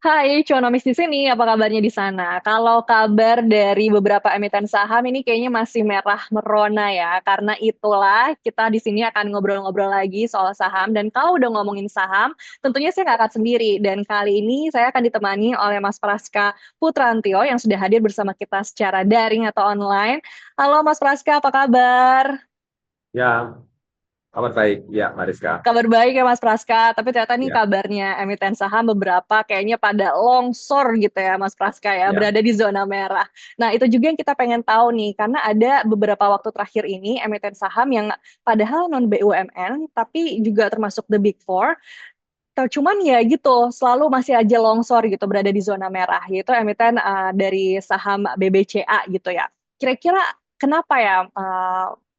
Hai, Cuanomis di sini. Apa kabarnya di sana? Kalau kabar dari beberapa emiten saham ini kayaknya masih merah merona ya. Karena itulah kita di sini akan ngobrol-ngobrol lagi soal saham. Dan kalau udah ngomongin saham, tentunya saya nggak akan sendiri. Dan kali ini saya akan ditemani oleh Mas Praska Putrantio yang sudah hadir bersama kita secara daring atau online. Halo Mas Praska, apa kabar? Ya, kabar baik. Ya, Mariska. Kabar baik ya Mas Praska, tapi ternyata nih Ya, kabarnya emiten saham beberapa kayaknya pada longsor gitu ya Mas Praska ya, ya, berada di zona merah. Nah itu juga yang kita pengen tahu nih, karena ada beberapa waktu terakhir ini emiten saham yang padahal non BUMN, tapi juga termasuk the Big Four, cuman ya gitu, selalu masih aja longsor gitu, berada di zona merah, yaitu emiten dari saham BBCA gitu ya. Kira-kira kenapa ya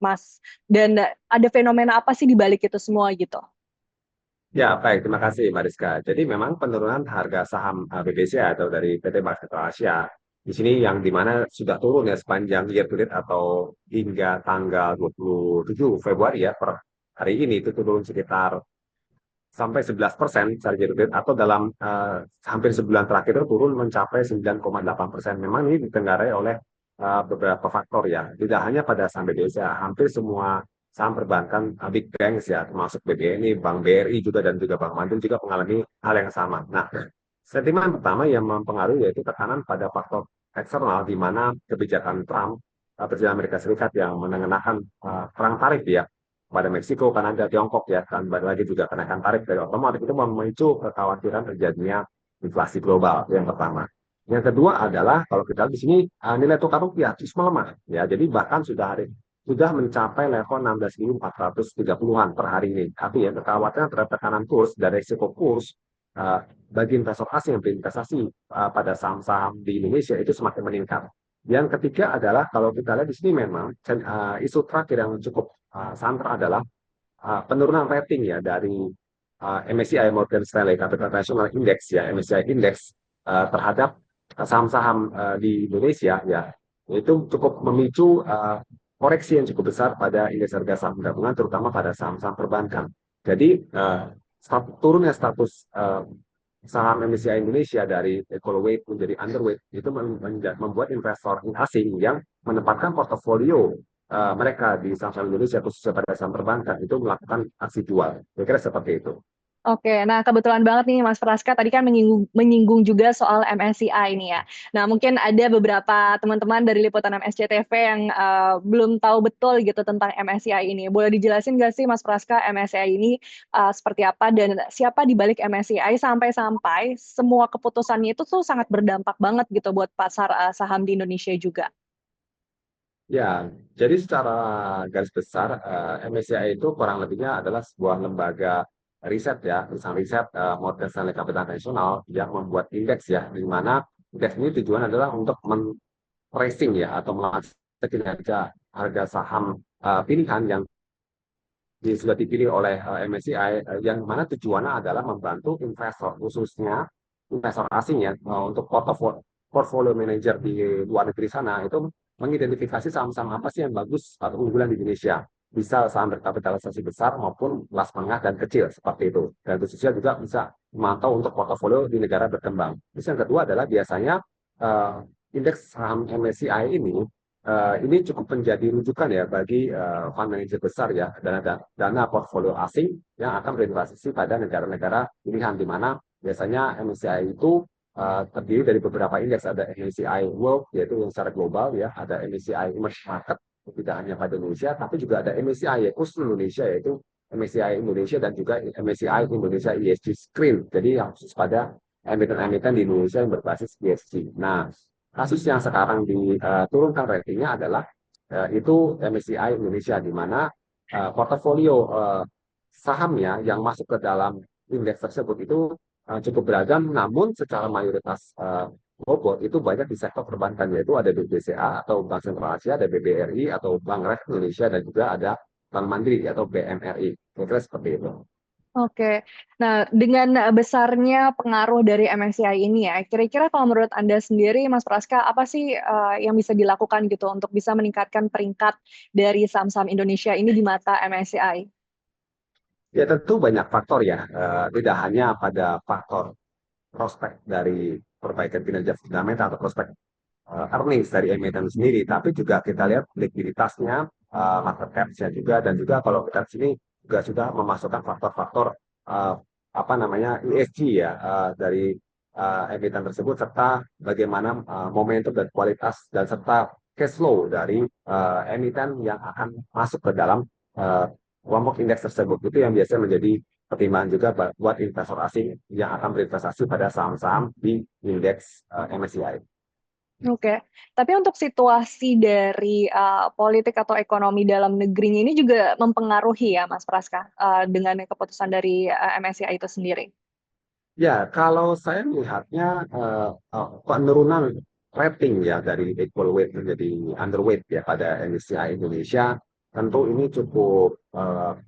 Mas? Dan ada fenomena apa sih di balik itu semua gitu? ya, baik. Terima kasih, Mariska. Jadi memang penurunan harga saham BBC atau dari PT Basket Asia di sini yang dimana sudah turun ya sepanjang year to date atau hingga tanggal 27 Februari ya per hari ini itu turun sekitar sampai 11% secara year to date atau dalam hampir sebulan terakhir itu turun mencapai 9,8%. Memang ini ditenggarai oleh beberapa faktor ya. Tidak hanya pada saham Indonesia, hampir semua saham perbankan big banks ya, termasuk BBNI, Bank BRI juga dan juga Bank Mandiri juga mengalami hal yang sama. Nah, sentimen pertama yang mempengaruhi yaitu tekanan pada faktor eksternal di mana kebijakan Trump Presiden Amerika Serikat yang mengenakan perang tarif ya pada Meksiko, Kanada, Tiongkok ya, dan baru lagi juga kenaikan tarif dari otomotif itu memicu kekhawatiran terjadinya inflasi global yang pertama. Yang kedua adalah kalau kita lihat di sini nilai tukar rupiah terus melemah ya, jadi bahkan sudah mencapai level 16.430-an per hari ini. Tapi ya kekhawatiran terhadap tekanan kurs dan risiko kurs uh, bagi investor asing yang berinvestasi pada saham-saham di Indonesia itu semakin meningkat. Yang ketiga adalah kalau kita lihat di sini memang isu terakhir yang cukup santer adalah penurunan rating ya dari MSCI Morgan Stanley Capital National Index ya MSCI Index terhadap saham-saham di Indonesia ya itu cukup memicu koreksi yang cukup besar pada indeks harga saham gabungan terutama pada saham-saham perbankan. Jadi turunnya status saham MSCI Indonesia dari overweight menjadi underweight itu membuat investor asing yang menempatkan portofolio mereka di saham-saham Indonesia khususnya pada saham perbankan itu melakukan aksi jual. Kira-kira seperti itu. Oke, nah kebetulan banget nih Mas Praska tadi kan menyinggung juga soal MSCI ini ya. Nah mungkin ada beberapa teman-teman dari liputan MSCTV yang belum tahu betul gitu tentang MSCI ini. Boleh dijelasin nggak sih Mas Praska MSCI ini seperti apa dan siapa di balik MSCI sampai-sampai semua keputusannya itu tuh sangat berdampak banget gitu buat pasar saham di Indonesia juga. Ya, jadi secara garis besar MSCI itu kurang lebihnya adalah sebuah lembaga riset ya, perusahaan riset Morgan Stanley Capital National yang membuat indeks ya, di mana indeks ini tujuan adalah untuk men-tracing ya atau melacak kinerja harga saham pilihan yang sudah dipilih oleh MSCI yang mana tujuannya adalah membantu investor khususnya investor asing ya untuk portfolio manager di luar negeri sana itu mengidentifikasi saham-saham apa sih yang bagus atau unggulan di Indonesia. Bisa saham berkapitalisasi besar maupun kelas menengah dan kecil seperti itu. Dan khususnya juga bisa memantau untuk portofolio di negara berkembang. Terus yang kedua adalah biasanya uh, indeks saham MSCI ini cukup menjadi rujukan ya bagi fund manager besar ya dana portfolio asing yang akan berinvestasi pada negara-negara pilihan di mana biasanya MSCI itu terdiri dari beberapa indeks ada MSCI World yaitu yang secara global ya ada MSCI Emerging Market tidak hanya pada Indonesia tapi juga ada MSCI khusus Indonesia yaitu MSCI Indonesia dan juga MSCI Indonesia ESG Screen jadi yang khusus pada emiten-emiten di Indonesia yang berbasis ESG. Nah, kasus yang sekarang diturunkan ratingnya adalah itu MSCI Indonesia di mana portofolio sahamnya yang masuk ke dalam indeks tersebut itu cukup beragam, namun secara mayoritas bobot itu banyak di sektor perbankan yaitu ada BBCA atau Bank Sentral Asia, ada BBRI atau Bank Rakyat Indonesia dan juga ada Bank Mandiri atau BMRI. Kira-kira seperti itu. Oke, nah dengan besarnya pengaruh dari MSCI ini ya, kira-kira kalau menurut Anda sendiri, Mas Praska, apa sih yang bisa dilakukan gitu untuk bisa meningkatkan peringkat dari saham-saham Indonesia ini di mata MSCI? Ya tentu banyak faktor ya, tidak hanya pada faktor prospek dari perbaikan kinerja fundamental atau prospek earnings dari emiten sendiri, tapi juga kita lihat likuiditasnya, market cap-nya juga, dan juga kalau kita di sini juga sudah memasukkan faktor-faktor uh, apa namanya ESG ya dari emiten tersebut, serta bagaimana momentum dan kualitas dan serta cash flow dari emiten yang akan masuk ke dalam uh, kelompok indeks tersebut. Itu yang biasanya menjadi pertimbangan juga buat investor asing yang akan berinvestasi pada saham-saham di indeks MSCI. Oke, tapi untuk situasi dari politik atau ekonomi dalam negerinya ini juga mempengaruhi ya, Mas Praska, dengan keputusan dari MSCI itu sendiri. Ya, kalau saya melihatnya penurunan rating ya dari equal weight menjadi underweight ya pada MSCI Indonesia, tentu ini cukup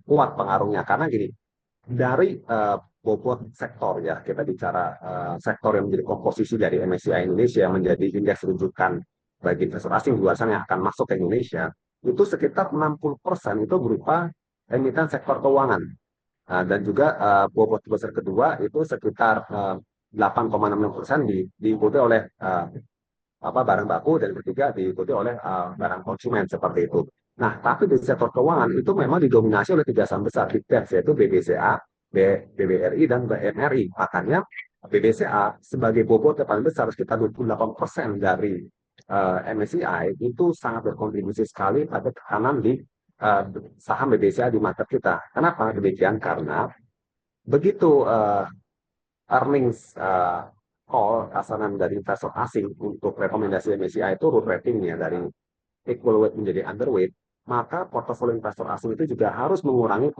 kuat pengaruhnya karena gini, dari bobot sektor ya, kita bicara sektor yang menjadi komposisi dari MSCI Indonesia yang menjadi indeks rujukan bagi investor asing di luar sana yang akan masuk ke Indonesia, itu sekitar 60% itu berupa emiten sektor keuangan. Dan juga bobot besar kedua itu sekitar 8,66% diikuti oleh barang baku, dan ketiga diikuti oleh barang konsumen seperti itu. Nah, tapi di sektor keuangan itu memang didominasi oleh tiga saham besar Big Tech, yaitu BBCA, BBRI, dan BMRI. Makanya BBCA sebagai bobot yang paling besar sekitar 28% dari MSCI itu sangat berkontribusi sekali pada tekanan di uh, saham BBCA di market kita. Kenapa demikian? Karena begitu earnings call asanan dari investor asing untuk rekomendasi MSCI turun ratingnya dari equal weight menjadi underweight, maka portofolio investor asing itu juga harus mengurangi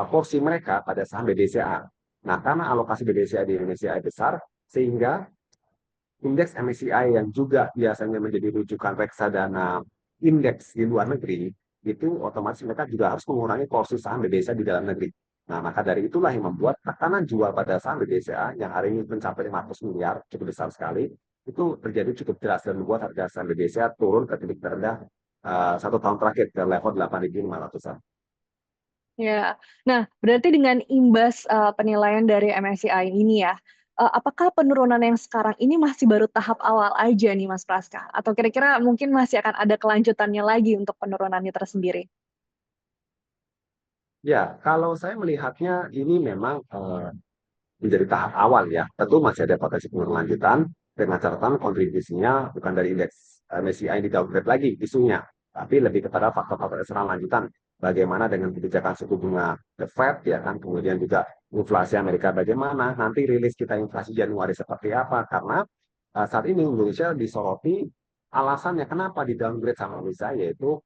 porsi mereka pada saham BBCA. Nah, karena alokasi BBCA di Indonesia besar, sehingga indeks MSCI yang juga biasanya menjadi rujukan reksadana indeks di luar negeri, itu otomatis mereka juga harus mengurangi porsi saham BBCA di dalam negeri. Nah, maka dari itulah yang membuat tekanan jual pada saham BBCA yang hari ini mencapai 500 miliar, cukup besar sekali, itu terjadi cukup jelas dan membuat harga saham BBCA turun ke titik terendah 1 tahun terakhir ke level 8.500-an. Ya, nah berarti dengan imbas penilaian dari MSCI ini ya, apakah penurunan yang sekarang ini masih baru tahap awal aja nih Mas Praska? Atau kira-kira mungkin masih akan ada kelanjutannya lagi untuk penurunannya tersendiri? Ya, kalau saya melihatnya ini memang menjadi tahap awal ya. Tentu masih ada potensi pengelanjutan dengan catatan kontribusinya bukan dari indeks MSCI yang di-downgrade lagi isunya, tapi lebih kepada faktor-faktor eksternal lanjutan. Bagaimana dengan kebijakan suku bunga The Fed ya kan, kemudian juga inflasi Amerika bagaimana, nanti rilis kita inflasi Januari seperti apa, karena saat ini Indonesia disoroti alasannya kenapa di-downgrade sama Indonesia, yaitu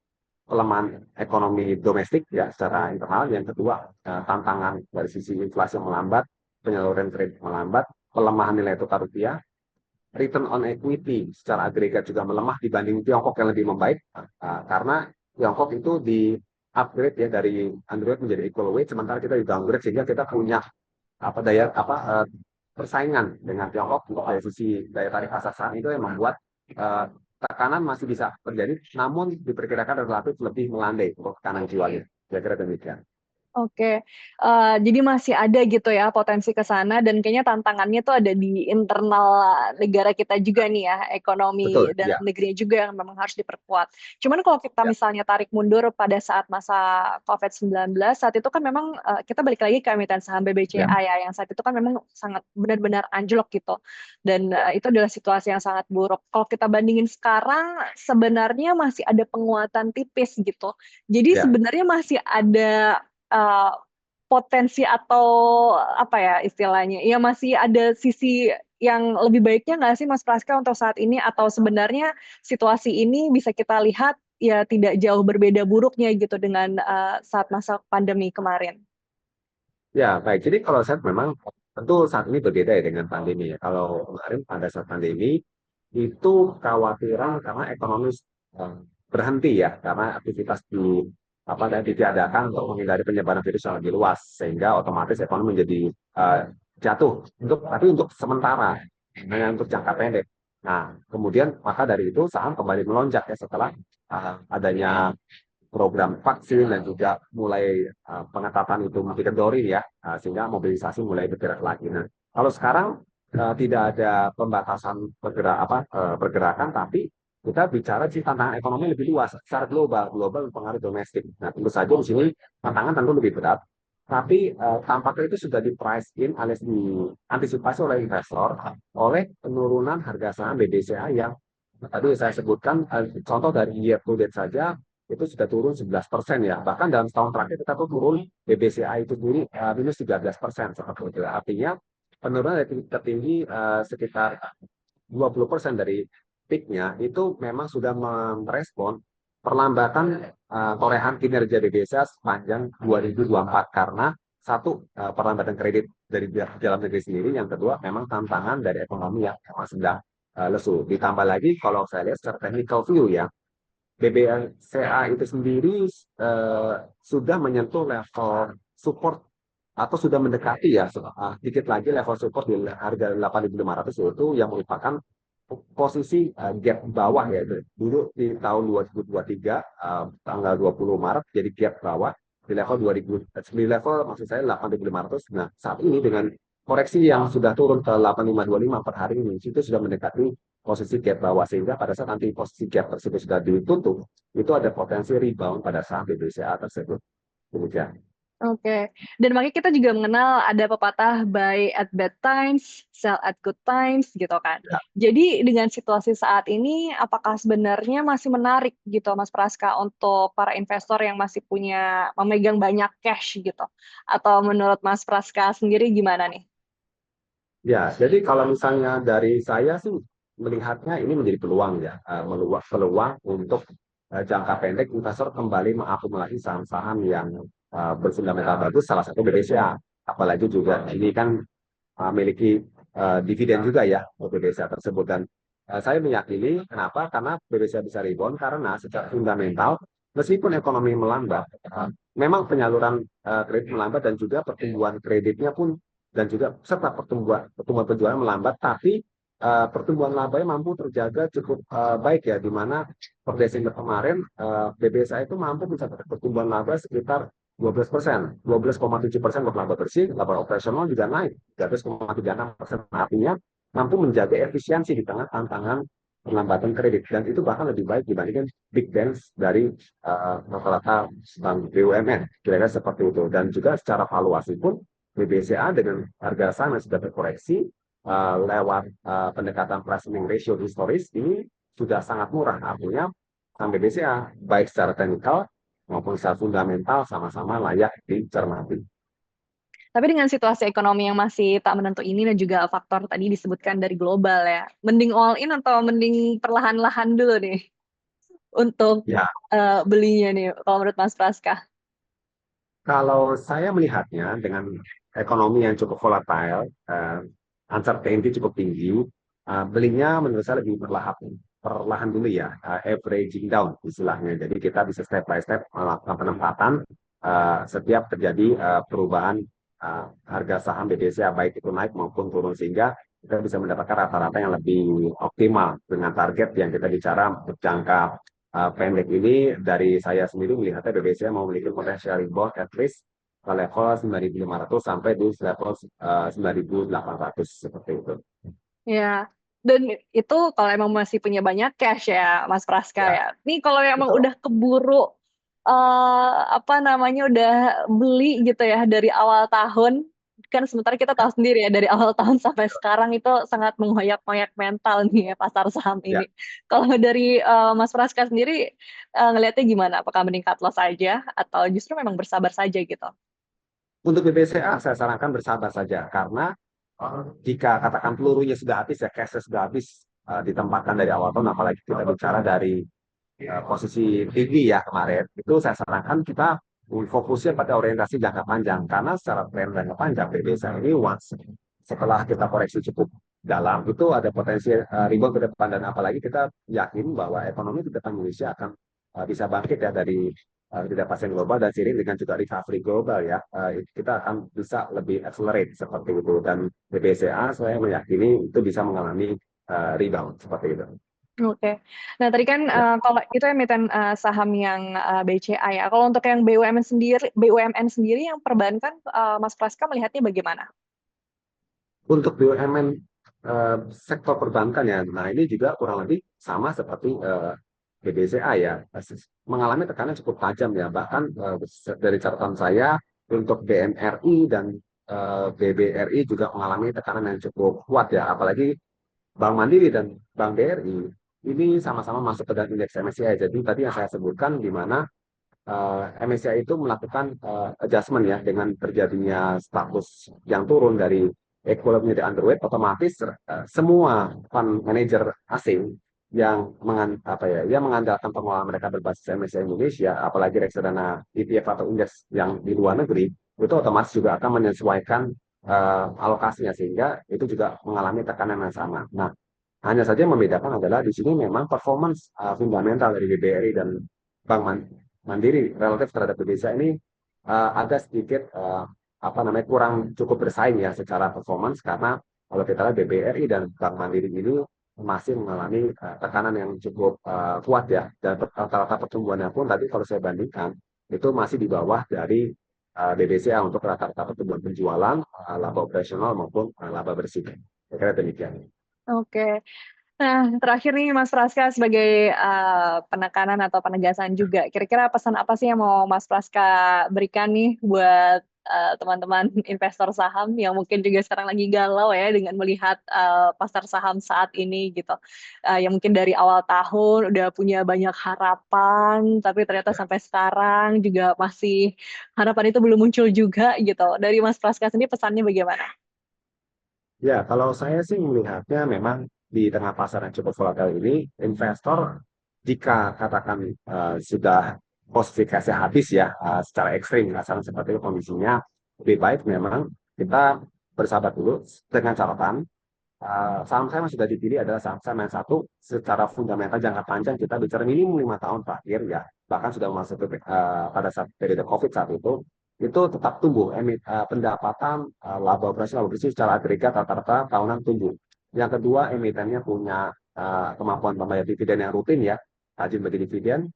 pelemahan ekonomi domestik ya secara internal. Yang kedua, tantangan dari sisi inflasi yang melambat, penyaluran kredit melambat, pelemahan nilai tukar rupiah, return on equity secara agregat juga melemah dibanding Tiongkok yang lebih membaik, karena Tiongkok itu di upgrade ya dari Android menjadi equal weight, sementara kita di downgrade sehingga kita punya persaingan dengan Tiongkok untuk dari sisi daya tarik pasar saham, itu yang membuat tekanan masih bisa terjadi, namun diperkirakan relatif lebih melandai untuk tekanan jualnya. Kira-kira demikian. Oke, jadi masih ada gitu ya potensi ke sana dan kayaknya tantangannya tuh ada di internal negara kita juga nih ya, ekonomi Betul, dalam ya, negeri juga yang memang harus diperkuat. Cuman kalau kita ya, misalnya tarik mundur pada saat masa COVID-19, saat itu kan memang kita balik lagi ke emiten saham ya, BBCA ya, yang saat itu kan memang sangat benar-benar anjlok gitu. Dan ya, itu adalah situasi yang sangat buruk. Kalau kita bandingin sekarang, sebenarnya masih ada penguatan tipis gitu. Jadi ya. sebenarnya masih ada uh, potensi atau apa ya istilahnya, ya masih ada sisi yang lebih baiknya nggak sih Mas Praska untuk saat ini, atau sebenarnya situasi ini bisa kita lihat ya tidak jauh berbeda buruknya gitu dengan saat masa pandemi kemarin. Ya, baik. Jadi kalau saya memang tentu saat ini berbeda ya dengan pandemi ya. Kalau kemarin pada saat pandemi itu khawatiran karena ekonomi eh, berhenti ya, karena aktivitas di dan ditiadakan untuk menghindari penyebaran virus yang lebih luas, sehingga otomatis ekonomi menjadi eh, jatuh tapi untuk sementara, hanya untuk jangka pendek. Nah, kemudian maka dari itu saham kembali melonjak ya setelah adanya program vaksin dan juga mulai pengetatan itu dikendori ya, sehingga mobilisasi mulai bergerak lagi. Nah, kalau sekarang tidak ada pembatasan pergerakan, tapi kita bicara sih tantangan ekonomi lebih luas secara global, global mempengaruhi domestik. Nah, tentu saja di sini tantangan tentu lebih berat, tapi tampaknya itu sudah di price in alias diantisipasi oleh investor oleh penurunan harga saham BBCA yang tadi saya sebutkan, contoh dari year to date saja itu sudah turun 11% ya. Bahkan dalam setahun terakhir kita tuh turun BBCA itu sendiri minus 13% seperti itu. Artinya penurunan dari titik tertinggi sekitar 20% dari peaknya itu memang sudah merespon perlambatan torehan kinerja BBCA sepanjang 2024 karena satu perlambatan kredit dari dalam negeri sendiri, yang kedua memang tantangan dari ekonomi yang memang sedang lesu. Ditambah lagi kalau saya lihat secara technical view ya, BBCA itu sendiri sudah menyentuh level support atau sudah mendekati ya sedikit lagi level support di harga 8.500 itu yang merupakan posisi gap bawah ya. Dulu di tahun 2023 tanggal 20 Maret jadi gap bawah di level 2000, di level maksud saya 8.500. Nah, saat ini dengan koreksi yang sudah turun ke 8.525 per hari ini itu sudah mendekati posisi gap bawah, sehingga pada saat nanti posisi gap tersebut sudah ditutup itu ada potensi rebound pada saham BBCA tersebut. Demikian. Oke, dan makanya kita juga mengenal ada pepatah buy at bad times, sell at good times gitu kan. Ya. Jadi dengan situasi saat ini, apakah sebenarnya masih menarik gitu Mas Praska untuk para investor yang masih memegang banyak cash gitu? Atau menurut Mas Praska sendiri gimana nih? Ya, jadi kalau misalnya dari saya sih melihatnya ini menjadi peluang ya, peluang untuk jangka pendek investor kembali mengakumulasi saham-saham yang berfundamental bagus, salah satu BBCA. Apalagi juga ini kan memiliki dividen juga ya BBCA tersebut, dan saya meyakini kenapa? Karena BBCA bisa rebound karena secara fundamental meskipun ekonomi melambat, memang penyaluran kredit melambat dan juga pertumbuhan kreditnya pun dan juga serta pertumbuhan penjualan melambat, tapi pertumbuhan labanya mampu terjaga cukup baik ya, di mana per Desember kemarin BBSA itu mampu mencapai pertumbuhan laba sekitar 12%, 12,7% untuk laba bersih, laba operasional juga naik 13,36%. Artinya mampu menjaga efisiensi di tengah tantangan perlambatan kredit, dan itu bahkan lebih baik dibandingkan big banks dari rata-rata bank BUMN, kira-kira seperti itu. Dan juga secara valuasi pun BBCA dengan harga saham yang sudah terkoreksi lewat pendekatan price earning ratio historis ini sudah sangat murah. Artinya saham BBCA baik secara teknikal maupun secara fundamental sama-sama layak dicermati. Tapi dengan situasi ekonomi yang masih tak menentu ini dan juga faktor tadi disebutkan dari global ya, mending all in atau mending perlahan-lahan dulu nih untuk Ya, belinya nih, kalau menurut Mas Praska? kalau saya melihatnya dengan ekonomi yang cukup volatile, uncertainty cukup tinggi, belinya menurut saya lebih perlahan dulu ya, averaging down istilahnya. Jadi kita bisa step by step melakukan penempatan setiap terjadi perubahan harga saham BDC, baik itu naik maupun turun, sehingga kita bisa mendapatkan rata-rata yang lebih optimal dengan target yang kita bicara untuk jangka pendek ini. Dari saya sendiri melihatnya BBCA mau memiliki potensial rebound at least ke level 9.500 sampai di level 9.800 seperti itu. Ya, dan itu kalau emang masih punya banyak cash ya, Mas Praska Ya, ya. Nih kalau emang betul. udah keburu apa namanya udah beli gitu ya dari awal tahun, kan sementara kita tahu sendiri ya dari awal tahun sampai sekarang itu sangat menghoyak-hoyak mental nih ya pasar saham Ya, ini. Kalau dari Mas Praska sendiri ngelihatnya gimana? Apakah meningkat loss aja atau justru memang bersabar saja gitu? untuk BBCA saya sarankan bersabar saja karena jika katakan pelurunya sudah habis ya, cash sudah habis ditempatkan dari awal tahun, apalagi kita bicara dari posisi tinggi ya kemarin, itu saya sarankan kita fokusnya pada orientasi jangka panjang, karena secara tren jangka panjang BBCA ini once setelah kita koreksi cukup dalam itu ada potensi rebound ke depan, dan apalagi kita yakin bahwa ekonomi ke depan Indonesia akan bisa bangkit ya dari ketidakpastian global, dan seiring dengan juga recovery global ya, kita akan bisa lebih accelerate seperti itu, dan BBCA saya meyakini itu bisa mengalami rebound seperti itu. Oke. Nah, tadi kan Ya. kalau itu emiten saham yang BCA ya. Kalau untuk yang BUMN sendiri yang perbankan, Mas Praska melihatnya bagaimana? Untuk BUMN sektor perbankan ya. Nah, ini juga kurang lebih sama seperti BBCA ya, mengalami tekanan cukup tajam ya. Bahkan dari catatan saya untuk BMRI dan BBRI juga mengalami tekanan yang cukup kuat ya. Apalagi Bank Mandiri dan Bank BRI ini sama-sama masuk ke dalam indeks MSCI. Jadi tadi yang saya sebutkan di mana MSCI itu melakukan adjustment ya dengan terjadinya status yang turun dari equal menjadi underweight, otomatis semua fund manager asing yang yang mengandalkan pengelolaan mereka berbasis MSCI Indonesia, apalagi reksadana ETF atau indeks yang di luar negeri, itu otomatis juga akan menyesuaikan alokasinya sehingga itu juga mengalami tekanan yang sama. Nah, hanya saja yang membedakan adalah di sini memang performance fundamental dari BBRI dan Bank Mandiri relatif terhadap Indonesia ini agak sedikit kurang cukup bersaing ya secara performance karena kalau kita lihat BBRI dan Bank Mandiri ini masih mengalami tekanan yang cukup kuat ya dan rata-rata pertumbuhannya pun tadi kalau saya bandingkan itu masih di bawah dari BBCA untuk rata-rata pertumbuhan penjualan, laba operasional maupun laba bersih. Saya kira demikian. Oke. Nah, terakhir nih Mas Praska sebagai penekanan atau penegasan juga, kira-kira pesan apa sih yang mau Mas Praska berikan nih buat teman-teman investor saham yang mungkin juga sekarang lagi galau ya dengan melihat pasar saham saat ini gitu. Yang mungkin dari awal tahun udah punya banyak harapan, tapi ternyata sampai sekarang juga masih harapan itu belum muncul juga gitu. Dari Mas Praska sendiri pesannya bagaimana? Ya, kalau saya sih melihatnya memang di tengah pasar yang cukup volatile ini, investor jika katakan sudah posifikasi habis ya secara ekstrim, misalnya seperti itu kondisinya, lebih baik memang kita bersahabat dulu dengan catatan saham saya yang sudah dipilih adalah saham-saham yang satu secara fundamental jangka panjang kita bicara minimum 5 tahun terakhir ya bahkan sudah masuk pada saat periode COVID saat itu tetap tumbuh pendapatan laba operasi laba bersih secara agregat rata-rata tahunan tumbuh. Yang kedua emitennya punya kemampuan membayar dividen yang rutin ya rajin bagi dividen.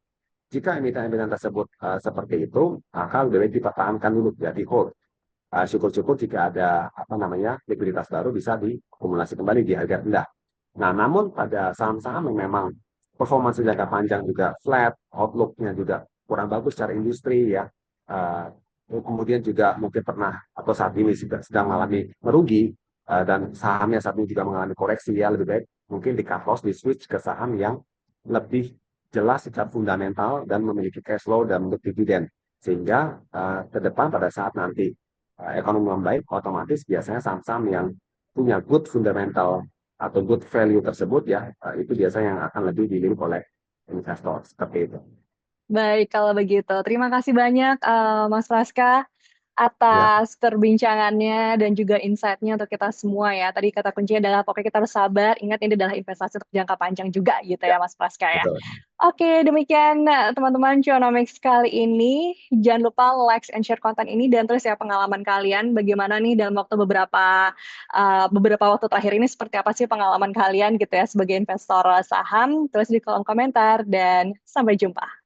Jika emiten-emiten tersebut seperti itu maka lebih baik dipertahankan dulu ya di hold. Syukur-syukur jika ada likuiditas baru bisa diakumulasi kembali di harga rendah. Nah, namun pada saham-saham yang memang performa jangka panjang juga flat, outlook-nya juga kurang bagus secara industri ya. Uh, Kemudian juga mungkin pernah atau saat ini sedang mengalami merugi dan sahamnya saat ini juga mengalami koreksi ya lebih baik mungkin di cut loss di switch ke saham yang lebih jelas secara fundamental dan memiliki cash flow dan bentuk dividen sehingga ke depan pada saat nanti ekonomi membaik, otomatis biasanya saham-saham yang punya good fundamental atau good value tersebut ya, itu biasanya yang akan lebih dilirik oleh investor seperti itu. Baik, kalau begitu. Terima kasih banyak, Mas Praska, Ya, atas perbincangannya dan juga insight-nya untuk kita semua ya. Tadi kata kuncinya adalah pokoknya kita harus sabar. Ingat ini adalah investasi untuk jangka panjang juga gitu ya, ya, Mas Praska ya. betul. Oke, demikian teman-teman Cuanomics kali ini. Jangan lupa like and share konten ini dan terus ya pengalaman kalian bagaimana nih dalam waktu beberapa waktu terakhir ini seperti apa sih pengalaman kalian gitu ya sebagai investor saham. Terus di kolom komentar dan sampai jumpa.